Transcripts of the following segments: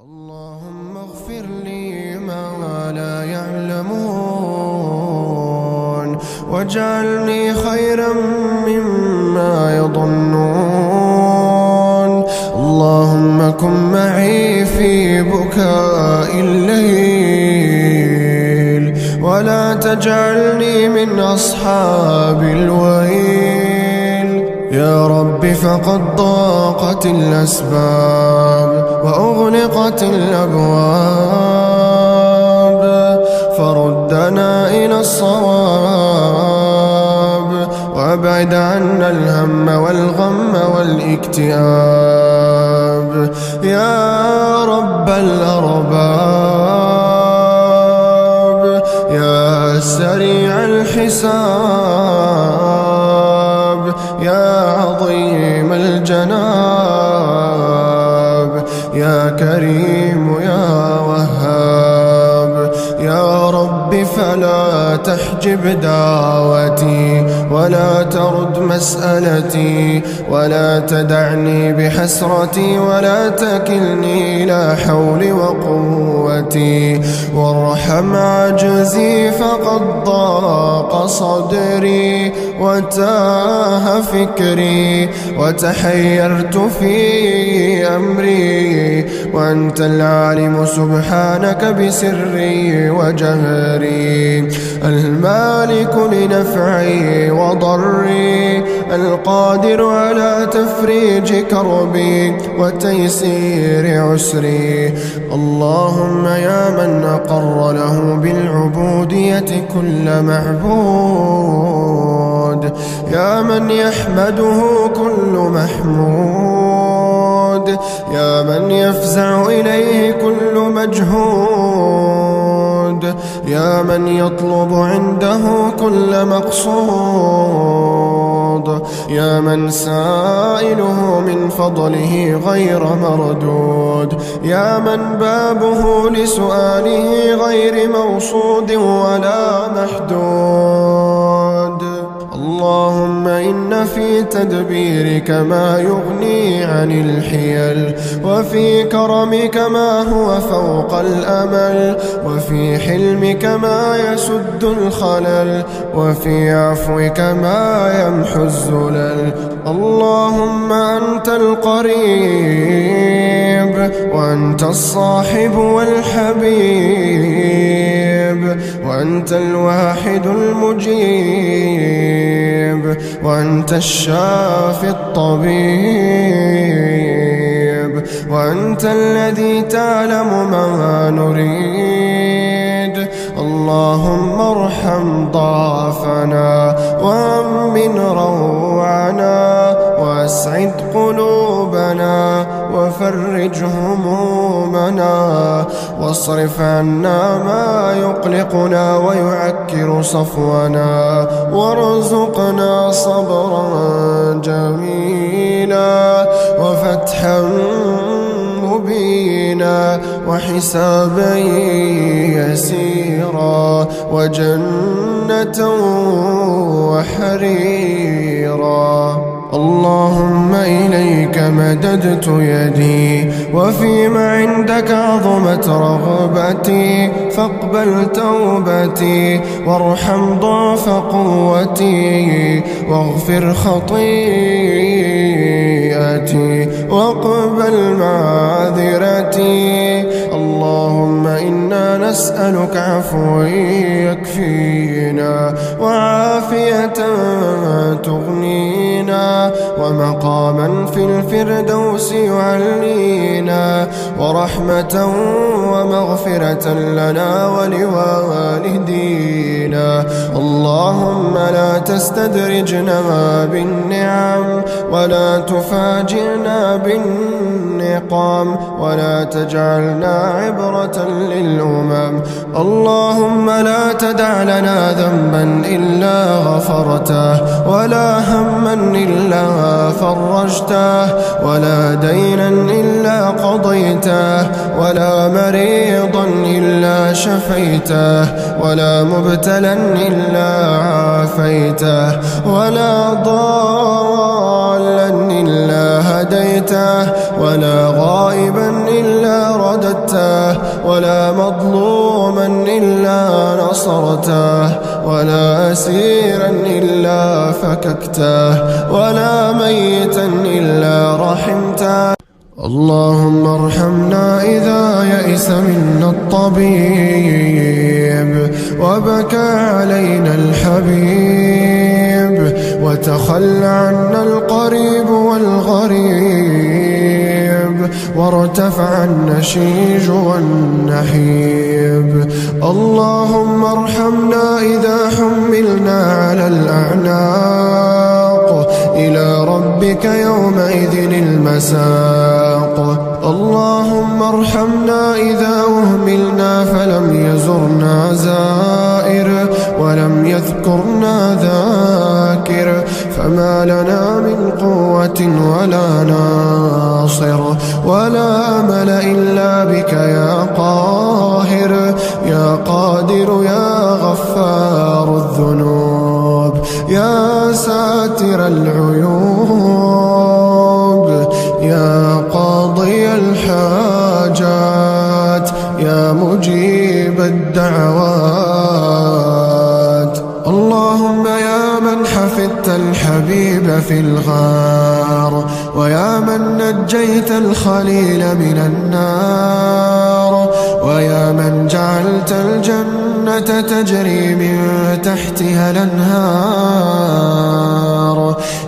اللهم اغفر لي ما لا يعلمون واجعلني خيرا مما يظنون. اللهم كن معي في بكاء الليل ولا تجعلني من أصحاب الويل. يا رب فقد ضاقت الأسباب وأغلقت الأبواب، فردنا إلى الصواب وابعد عنا الهم والغم والاكتئاب. يا رب الأرباب يا سريع الحساب يا عظيم الجناب يا كريم يا وهاب. يا رب فلا تحجب دعوتي ولا ترد مسألتي ولا تدعني بحسرتي ولا تكلني إلى حولي وقوتي، وارحم عجزي فقد ضاق صدري وتاه فكري وتحيرت في أمري، وأنت العالم سبحانك بسري وجهري، المالك لنفعي وضري، القادر على تفريج كربي وتيسير عسري. اللهم يا من أقر له بالعبودية كل معبود، يا من يحمده كل محمود، يا من يفزع إليه كل مجهود، يا من يطلب عنده كل مقصود، يا من سائله من فضله غير مردود، يا من بابه لسؤاله غير موصود ولا محدود. اللهم إن في تدبيرك ما يغني عن الحيل، وفي كرمك ما هو فوق الأمل، وفي حلمك ما يسد الخلل، وفي عفوك ما يمحو الزلل. اللهم أنت القريب وأنت الصاحب والحبيب، وأنت الواحد المجيب، وأنت الشافي الطبيب، وأنت الذي تعلم ما نريد. اللهم ارحم ضعفنا وأمن روعنا واسعد قلوبنا وفرج همومنا، واصرف عنا ما يقلقنا ويعكر صفونا، وارزقنا صبرا جميلا وفتحا مبينا وحسابا يسيرا وجنة وحريرا. اللهم إليك مددت يدي وفيما عندك عظمت رغبتي، فاقبل توبتي وارحم ضعف قوتي واغفر خطيئتي واقبل معذرتي. اللهم إنا نسألك عفوا يكفينا وعافية تغنينا ومقاما في الفردوس يعلينا ورحمة ومغفرة لنا ولوالدينا. اللهم لا تستدرجنا بالنعم ولا تفاجئنا بالنقام ولا تجعلنا عبرة للأمم. اللهم لا تدع لنا ذنبا إلا غفرته ولا هما إلا فرجته ولا دينا إلا قضيته ولا مريضا إلا شفيته ولا مبتلا إلا عافيته ولا ضالا إلا هديته ولا غائبا إلا رددته رددته، ولا مظلوما إلا نصرته، ولا أسيرا إلا فككته، ولا ميتا إلا رحمته. اللهم ارحمنا إذا يئس منا الطبيب، وبكى علينا الحبيب، وتخلى عنا القريب والغريب، وارتفع النشيج والنحيب. اللهم ارحمنا إذا حملنا على الأعناق، إلى ربك يومئذ المساق. اللهم ارحمنا إذا أهملنا فلم يزرنا زائر، ولم يذكرنا ذاكر، فما لنا من قوة ولا ناصر ولا أمل إلا بك يا قاهر، يا قادر، يا غفار الذنوب، يا ساتر العيوب، يا قاضي الحاجات، يا مجيب الدعوات. اللهم يا من حفظت الحبيب في الغار، ويا من نجيت الخليل من النار، ويا من جعلت الجنة تجري من تحتها الأنهار،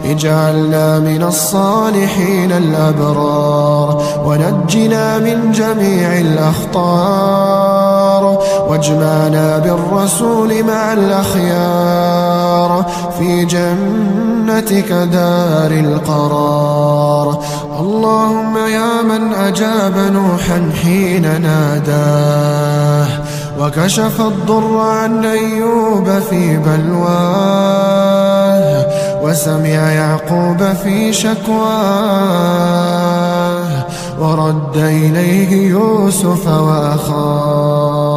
اجعلنا من الصالحين الأبرار، ونجنا من جميع الأخطار، واجمعنا بالرسول مع الأخيار في جنتك دار القرار. اللهم يا من أجاب نوحا حين ناداه، وكشف الضر عن أيوب في بلواه، وسمع يعقوب في شكواه، ورد إليه يوسف وأخاه.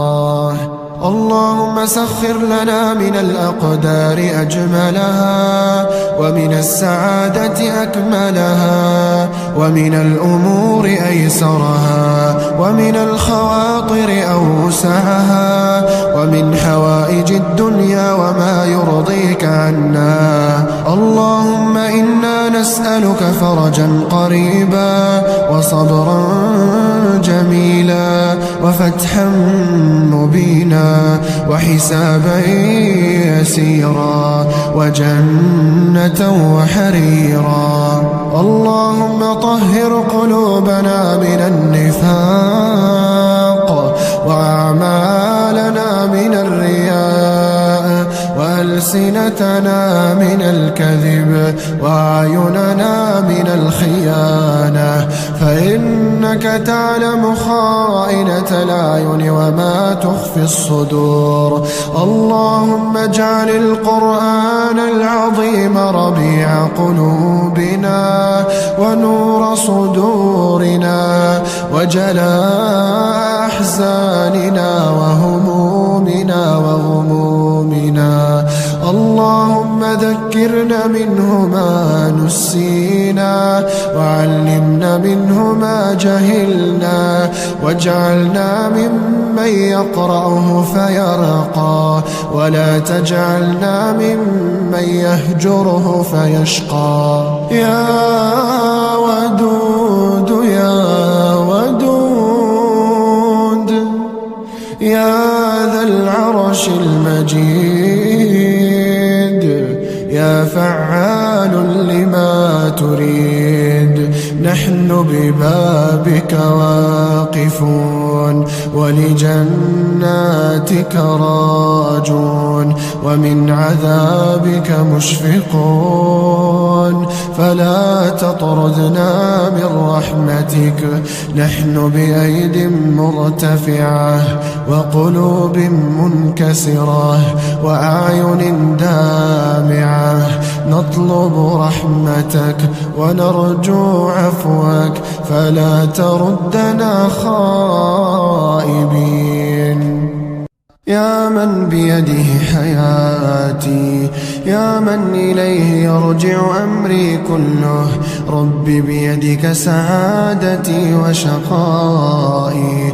اللهم سخر لنا من الأقدار أجملها، ومن السعادة أكملها، ومن الأمور أيسرها، ومن الخواطر أوسعها، ومن حوائج الدنيا وما يرضيك عنا. اللهم إنا نسألك فرجا قريبا، وصبرا جميلا، وفتحا مبينا، وحسابا يسيرا، وجنة وحريرا. اللهم طهر قلوبنا من النفاق، وأعمالنا من الرياء، وألسنتنا من الكذب، وأعيننا من الخيانة، فإنك تعلم خائنة الأعين وما تخفي الصدور. اللهم اجعل القرآن العظيم ربيع قلوبنا، ونور صدورنا، وجلاء أحزاننا وهمومنا وغمومنا. اللهم ذكرنا منه ما نسينا، وعلمنا منه ما جهلنا، واجعلنا ممن يقرأه فيرقى، ولا تجعلنا ممن يهجره فيشقى. يا ودود يا ودود، يا ذا العرش المجيد، يا فعال لما تريد، نحن ببابك واقفون، ولجناتك راجون، ومن عذابك مشفقون، فلا تطردنا من رحمتك. نحن بأيد مرتفعة، وقلوب منكسرة، وأعين دامعة، نطلب رحمتك ونرجو عفوك، فلا تردنا خائبين. يا من بيده حياتي، يا من إليه يرجع أمري كله، رب بيدك سعادتي وشقائي،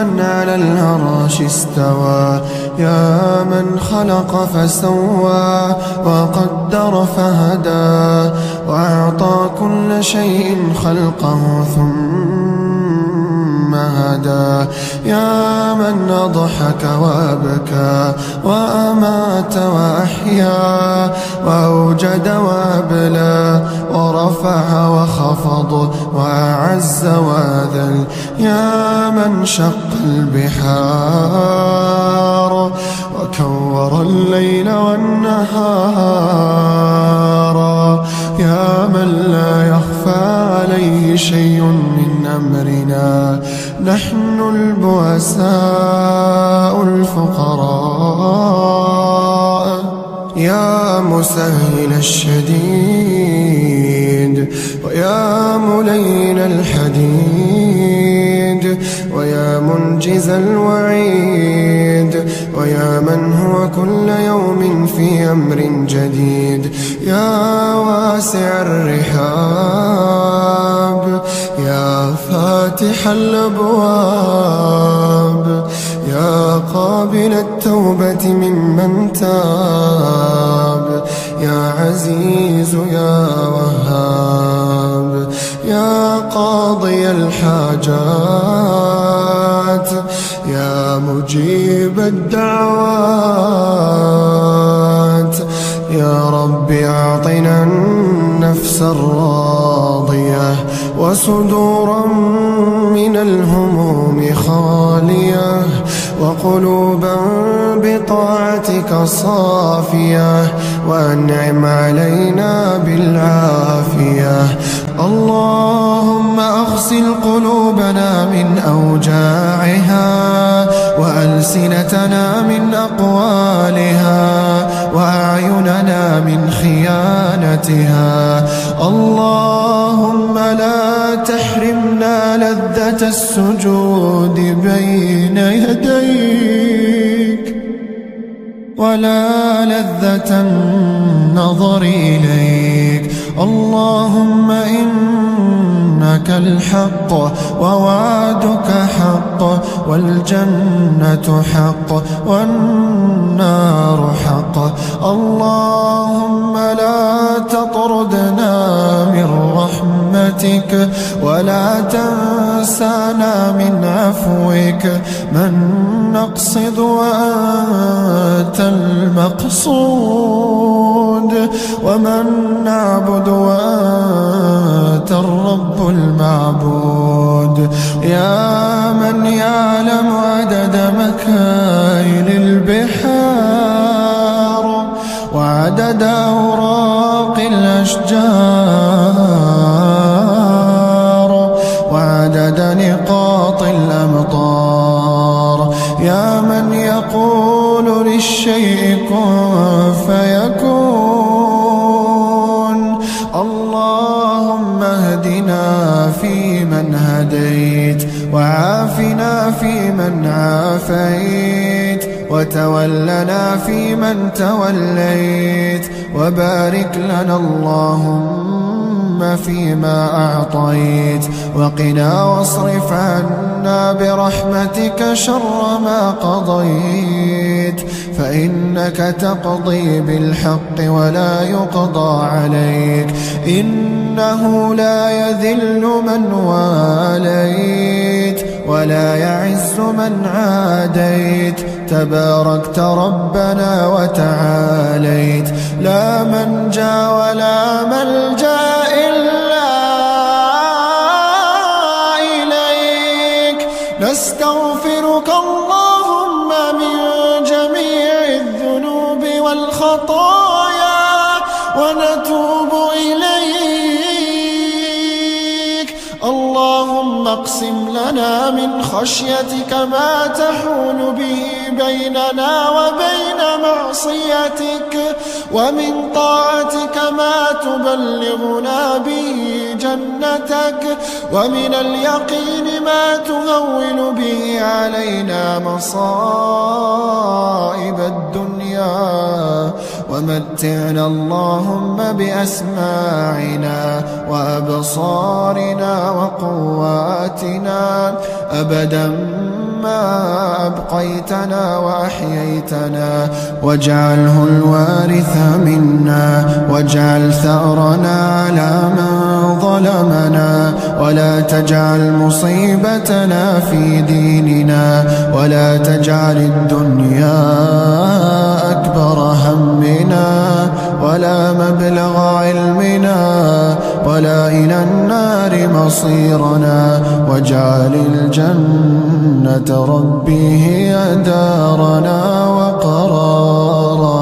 من على العرش استوى، يا من خلق فسوى وقدر فهدى، وأعطى كل شيء خلقه ثم هدى، يا من أضحك وأبكى وأمات وأحيا، وأوجد وأبلى ورفع وخفض وأعز وأذل، يا من شق البحار وكور الليل والنهار، يا من لا يخفى عليه شيء من أمرنا، نحن البؤساء الفقراء، يا مسهل الشديد ويا ملين الحديد، ويا منجز الوعيد، ويا من هو كل يوم في أمر جديد، يا واسع الرحاب، يا فاتح الأبواب، يا قابل التوبة ممن تاب، يا عزيز يا وهاب، يا قاضي الحاجات، يا مجيب الدعوات، يا رب أعطنا النفس الراضية وصدورا من الهموم خالية، وقلوبا بطاعتك صافية، وأنعم علينا بالعافية. اللهم أغسل قلوبنا من أوجاعها، وألسنتنا من أقوالها، وأعيننا من خيانتها. اللهم لا تحرمنا لذة السجود بين يديك، ولا لذة النظر إليك. اللهم إنك الحق ووعدك حق، والجنة حق والنار حق. اللهم لا تطردنا من رحمتك، ولا تنسانا من عفوك، من نقصد وأنت المقصود، ومن نعبد وأنت الرب المعبود. يا من يعلم عدد مكاين البحار، وعدد أوراق الأشجار، وعدد نقاط الأمطار. يا من يقول للشيء كن فيكون. اللهم اهدنا فيمن هديت، وعافنا فيمن عافيت، وتولنا فيمن توليت، وبارك لنا اللهم فيما أعطيت، وقنا واصرف عنا برحمتك شر ما قضيت، فإنك تقضي بالحق ولا يقضى عليك، إنه لا يذل من واليت ولا يعز من عاديت، تباركت ربنا وتعاليت، لا منجا ولا ملجا إلا إليك. نستغفرك اللهم من جميع الذنوب والخطايا، ونتوب إليك. اللهم اقسم لنا من خشيتك ما تحول به بيننا وبين معصيتك، ومن طاعتك ما تبلغنا به جنتك، ومن اليقين ما تهون به علينا مصائب الدنيا، ومتعنا اللهم بأسماعنا وأبصارنا وقواتنا أبدا ما أبقيتنا وأحييتنا، واجعله الوارث منا، واجعل ثأرنا على من ظلمنا، ولا تجعل مصيبتنا في ديننا، ولا تجعل الدنيا أكبر همنا ولا مبلغ علمنا ولا إلى النار مصيرنا، واجعل الجنة ربي هي دارنا وقرارنا.